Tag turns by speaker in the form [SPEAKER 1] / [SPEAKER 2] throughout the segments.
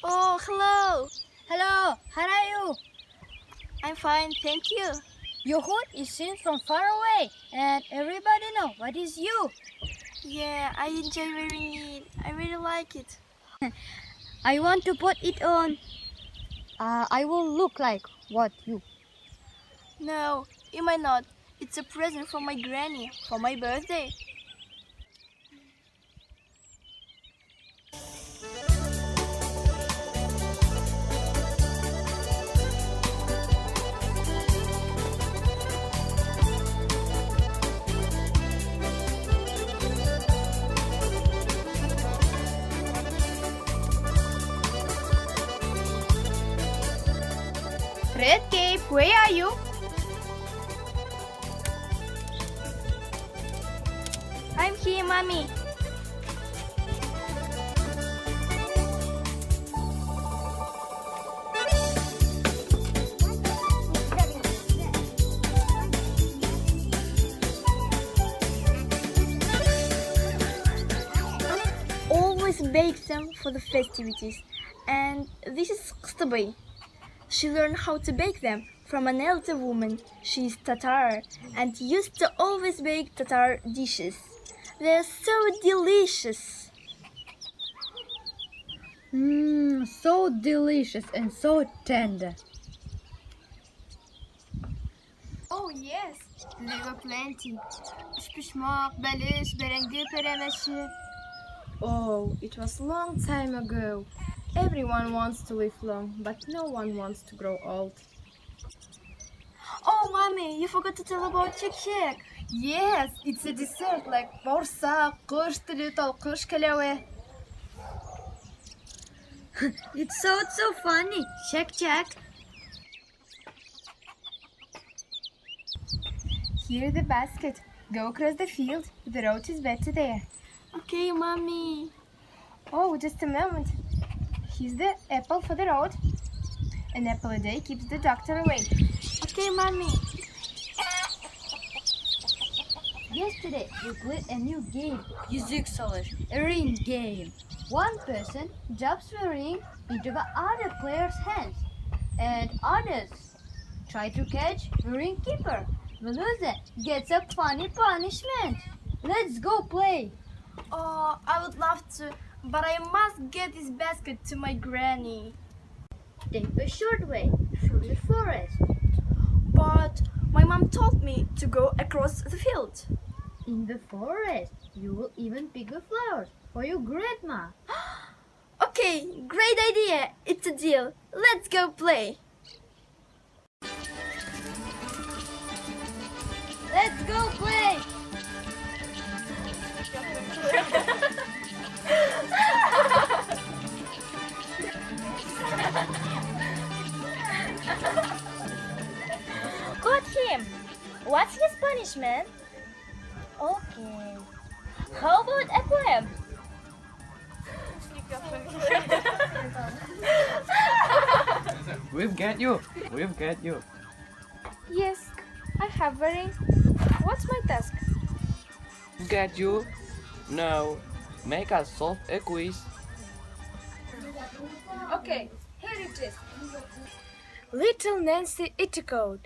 [SPEAKER 1] Oh, hello.
[SPEAKER 2] Hello, how are you?
[SPEAKER 1] I'm fine, thank you.
[SPEAKER 2] Your hood is seen from far away, and everybody know what is you.
[SPEAKER 1] Yeah, I enjoy wearing it. I really like it.
[SPEAKER 2] I want to put it on. I will look like what you.
[SPEAKER 1] No, you might not. It's a present from my granny for my birthday. Red Cape, where are you? I'm here, Mommy. Always bake them for the festivities. And this is Kızıl. She learned how to bake them from an elder woman. She is Tatar and used to always bake Tatar dishes. They're so delicious.
[SPEAKER 2] So delicious and so tender.
[SPEAKER 1] Oh yes, there were plenty. Pişpişmak, beliş, berendi, peremeşi. Oh, it was long time ago. Everyone wants to live long, but no one wants to grow old. Oh, Mommy, you forgot to tell about Çek. Yes, it's a dessert like borsa, kuş dili, kuş kelewe.
[SPEAKER 2] It's so funny. Check.
[SPEAKER 1] Here the basket. Go across the field. The road is better there. Okay, Mommy. Oh, just a moment. Here's the apple for the road. An apple a day keeps the doctor away. Okay, Mommy.
[SPEAKER 2] Yesterday we played a new game, a ring game. One person drops the ring into the other player's hands, and others try to catch the ring keeper. The loser gets a funny punishment. Let's go play.
[SPEAKER 1] Oh, I would love to, but I must get this basket to my granny.
[SPEAKER 2] Take the short way through the forest.
[SPEAKER 1] But my mom told me to go across the field.
[SPEAKER 2] In the forest, you will even pick the flowers for your grandma.
[SPEAKER 1] Okay, great idea. It's a deal. Let's go play.
[SPEAKER 2] Let's go play.
[SPEAKER 1] Got him. What's his punishment? Okay. How about a poem?
[SPEAKER 3] We've got you.
[SPEAKER 1] Yes, I have a ring. What's my task?
[SPEAKER 3] Got you. Now, make us solve a quiz.
[SPEAKER 1] Okay, here it is. Little Nancy Itticoat,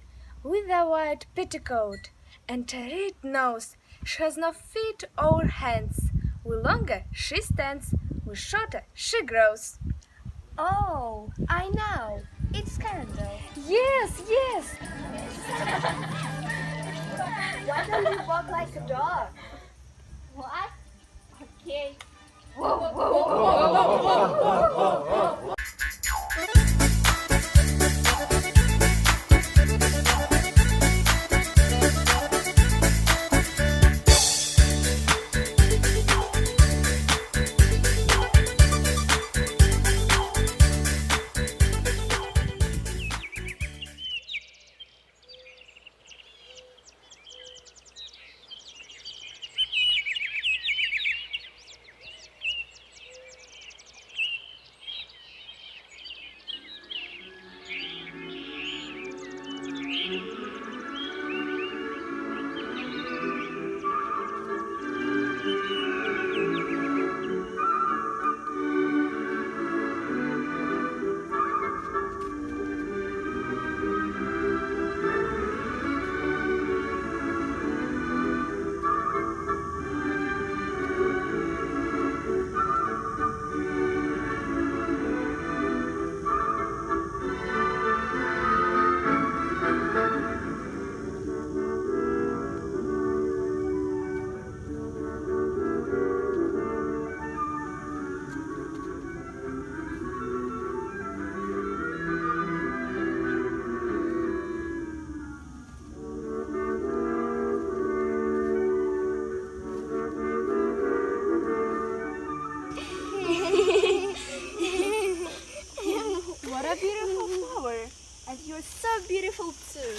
[SPEAKER 1] with a white petticoat and a red nose. She has no feet or hands. With longer she stands, with shorter she grows. Oh, I know. It's scandal. Yes.
[SPEAKER 2] Why don't you walk like a dog?
[SPEAKER 1] What? Okay. beautiful too.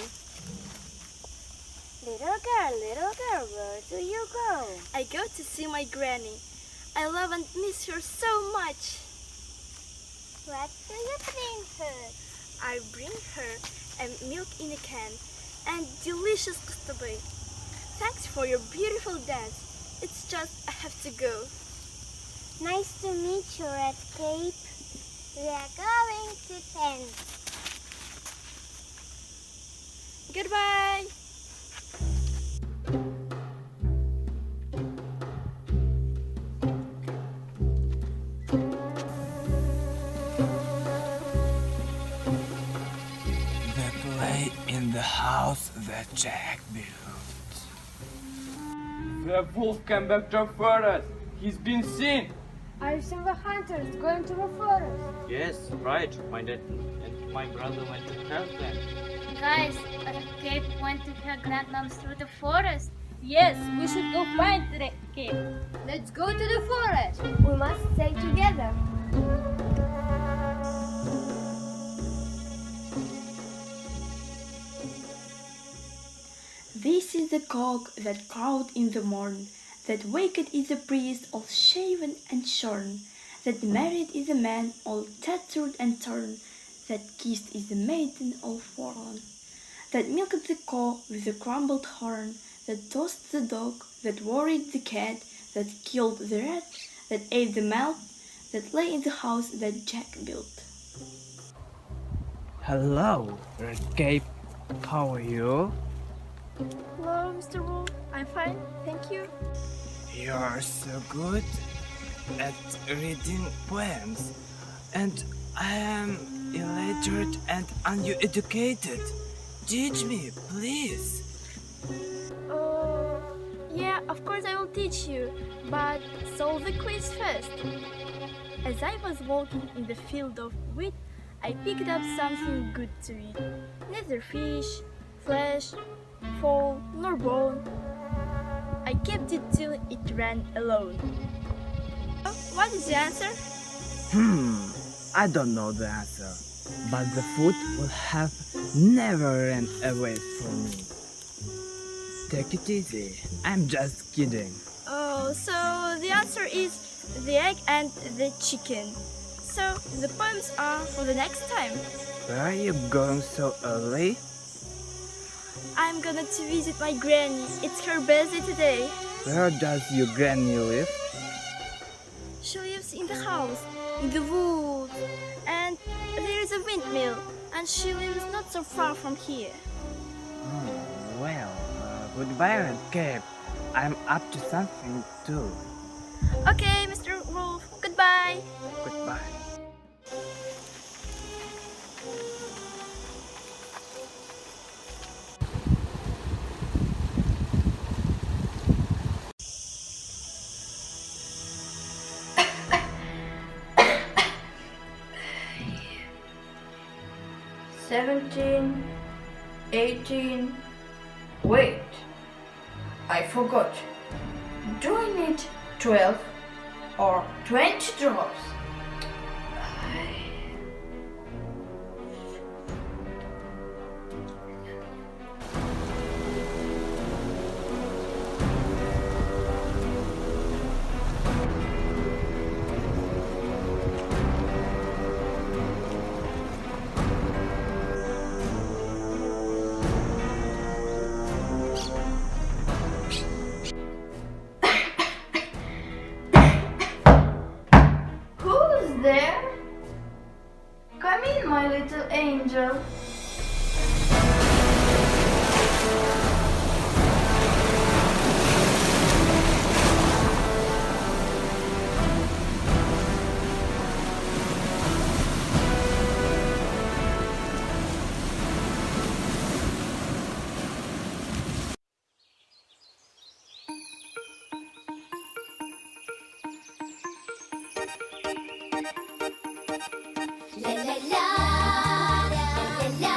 [SPEAKER 4] Little girl, where do you go?
[SPEAKER 1] I go to see my granny. I love and miss her so much.
[SPEAKER 4] What do you bring her?
[SPEAKER 1] I bring her a milk in a can and delicious custard. Thanks for your beautiful dance. It's just I have to go.
[SPEAKER 4] Nice to meet you, Red Cape. We are going to tent.
[SPEAKER 1] Goodbye.
[SPEAKER 5] They play in the house that Jack built.
[SPEAKER 3] The wolf came back to the forest. He's been seen.
[SPEAKER 1] I've seen the hunters going to the forest.
[SPEAKER 6] Yes, right. My dad and my brother went to help them.
[SPEAKER 7] Guys, Cape went to her grandmom's through the forest. Yes, we should go find the Cape.
[SPEAKER 2] Let's go to the forest.
[SPEAKER 1] We must stay together.
[SPEAKER 8] This is the cock that crowed in the morn, that waked is a priest all shaven and shorn, that married is a man all tattered and torn, that kissed is a maiden all forlorn, that milked the cow with a crumbled horn, that tossed the dog, that worried the cat, that killed the rat, that ate the mouse, that lay in the house that Jack built.
[SPEAKER 5] Hello, Red Cape. How are you?
[SPEAKER 1] Hello, Mr. Wolf. I'm fine, thank you.
[SPEAKER 5] You're so good at reading poems, and I am illiterate and uneducated. Teach me, please.
[SPEAKER 1] Yeah, of course I will teach you, but solve the quiz first. As I was walking in the field of wheat, I picked up something good to eat. Neither fish, flesh, fowl, nor bone. I kept it till it ran alone. What is the answer?
[SPEAKER 5] I don't know the answer, but the food will have never ran away from me. Take it easy, I'm just kidding.
[SPEAKER 1] Oh, so the answer is the egg and the chicken. So the poems are for the next time.
[SPEAKER 5] Where are you going so early?
[SPEAKER 1] I'm gonna to visit my granny. It's her birthday today.
[SPEAKER 5] Where does your granny live?
[SPEAKER 1] She lives in the house, in the woods, and there is a windmill, and she lives not so far from here.
[SPEAKER 5] Goodbye, Red Cape. I'm up to something too.
[SPEAKER 1] Okay, Mr. Wolf, goodbye.
[SPEAKER 5] Goodbye.
[SPEAKER 8] "17, 18, wait, I forgot. Do I need 12 or 20 drops? Who's there? Come in, my little angel.
[SPEAKER 4] La la la, la la la.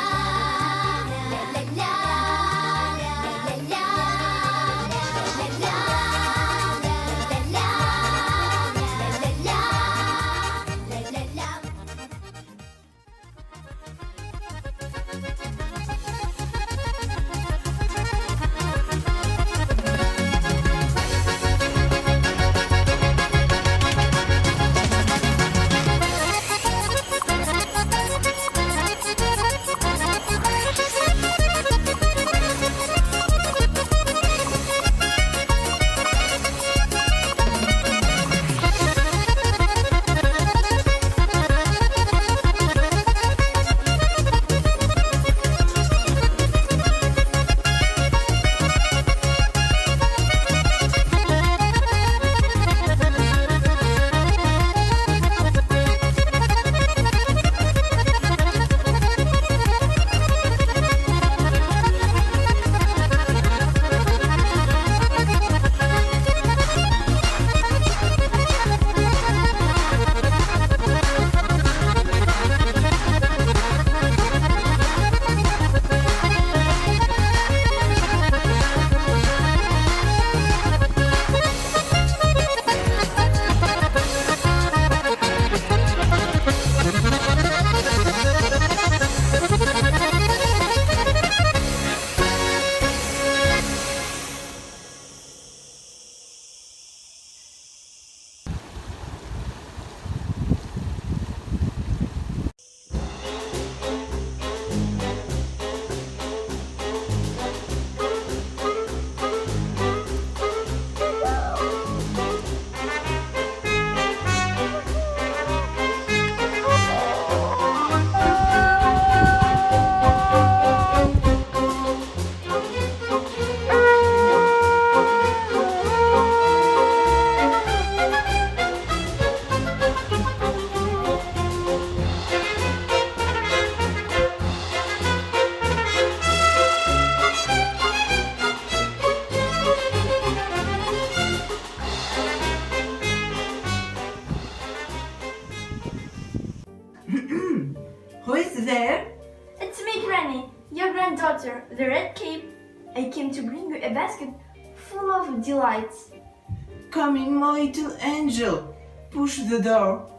[SPEAKER 9] Who is there?
[SPEAKER 8] It's me, Granny, your granddaughter, the red cape. I came to bring you a basket full of delights.
[SPEAKER 9] Come in, my little angel. Push the door.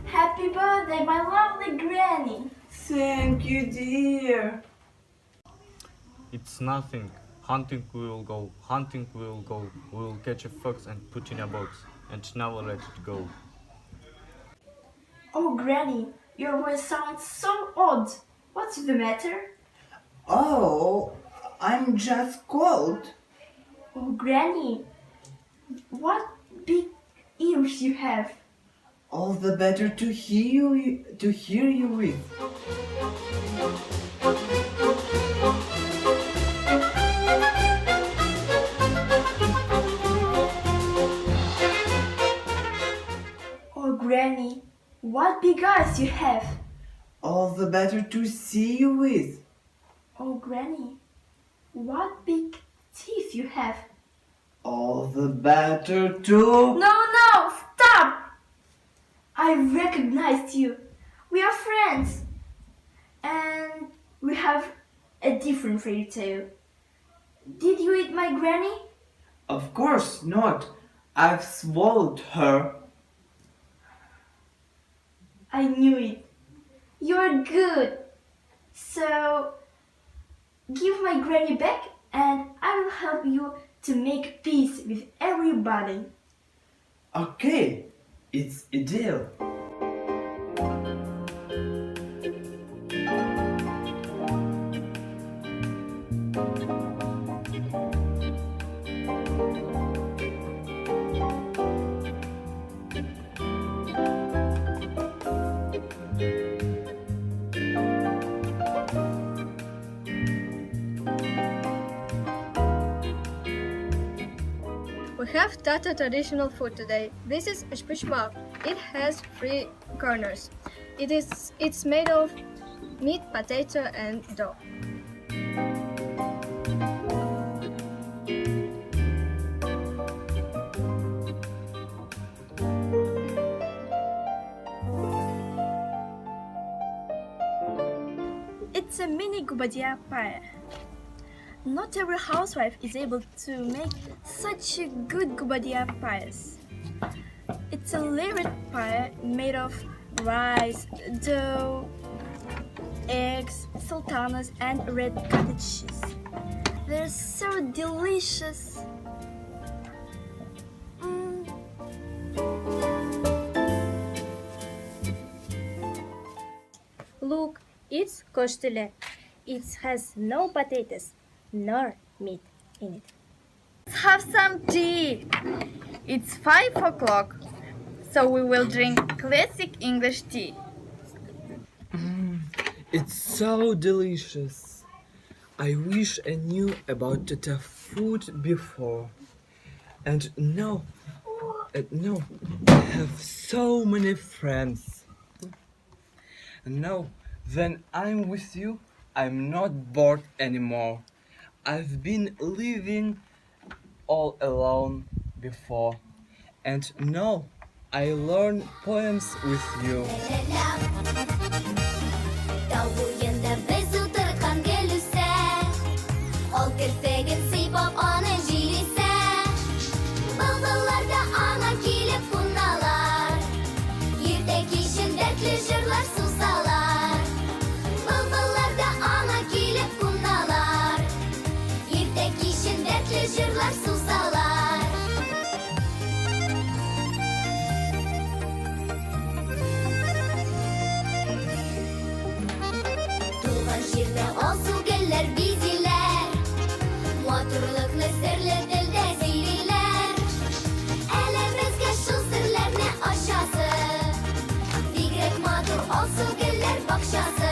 [SPEAKER 8] Happy birthday, my lovely Granny.
[SPEAKER 9] Thank you, dear.
[SPEAKER 6] It's nothing. Hunting we will go, hunting we will go. We will catch a fox and put in a box, and never let it go.
[SPEAKER 8] Oh, Granny, your voice sounds so odd. What's the matter?
[SPEAKER 9] Oh, I'm just cold.
[SPEAKER 8] Oh, Granny, what big ears you have.
[SPEAKER 9] All the better to hear you with.
[SPEAKER 8] Oh, Granny, what big eyes you have.
[SPEAKER 9] All the better to see you with.
[SPEAKER 8] Oh, Granny, what big teeth you have.
[SPEAKER 9] All the better to...
[SPEAKER 8] No, stop! I recognized you. We are friends. And we have a different fairy tale. Did you eat my granny?
[SPEAKER 9] Of course not. I've swallowed her.
[SPEAKER 8] I knew it. You're good. So, give my granny back and I will help you to make peace with everybody.
[SPEAKER 9] Okay, it's a deal.
[SPEAKER 1] We have Tatar traditional food today. This is shapocka. It has 3 corners. It's made of meat, potato, and dough.
[SPEAKER 8] It's a mini gubadia pie. Not every housewife is able to make such a good gubadia pies. It's a layered pie made of rice, dough, eggs, sultanas, and red cottage cheese. They're so delicious.
[SPEAKER 1] Look, it's төшерә. It has no potatoes nor meat in it.
[SPEAKER 10] Let's have some tea. It's 5 o'clock, so we will drink classic English tea.
[SPEAKER 5] It's so delicious. I wish I knew about Tatar food before. And now I have so many friends. And now, when I'm with you, I'm not bored anymore. I've been living all alone before, and now I learn poems with you.
[SPEAKER 11] Матурлыкны серле телдә сөйлиләр. Әле безгә шул серләрне ачасы. Бигрәк матур алсу гөлләр бакчасы.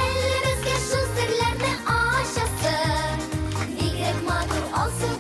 [SPEAKER 11] Әле безгә шул серләрне ачасы. Бигрәк матур алсу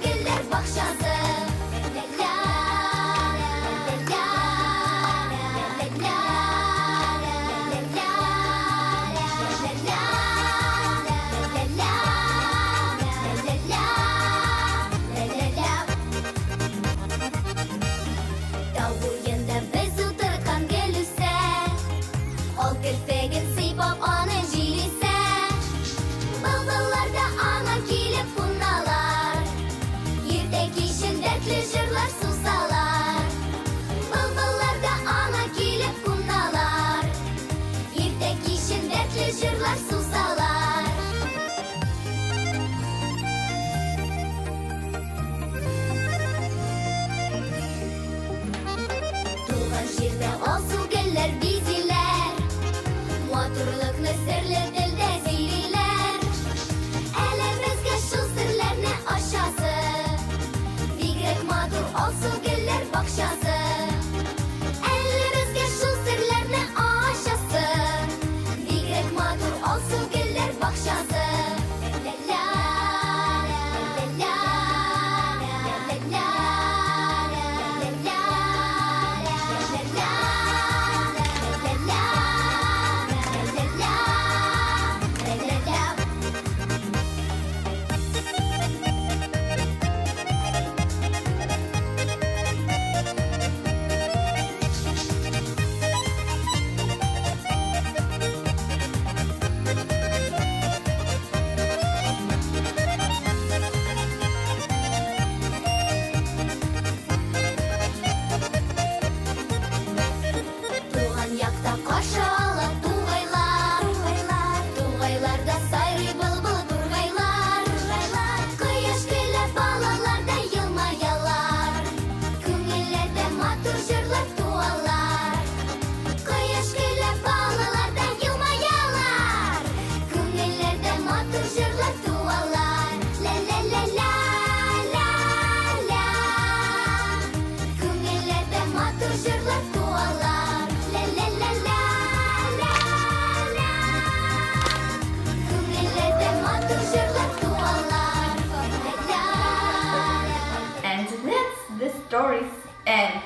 [SPEAKER 10] And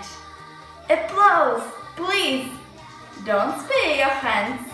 [SPEAKER 10] applause, please. Don't spare your hands.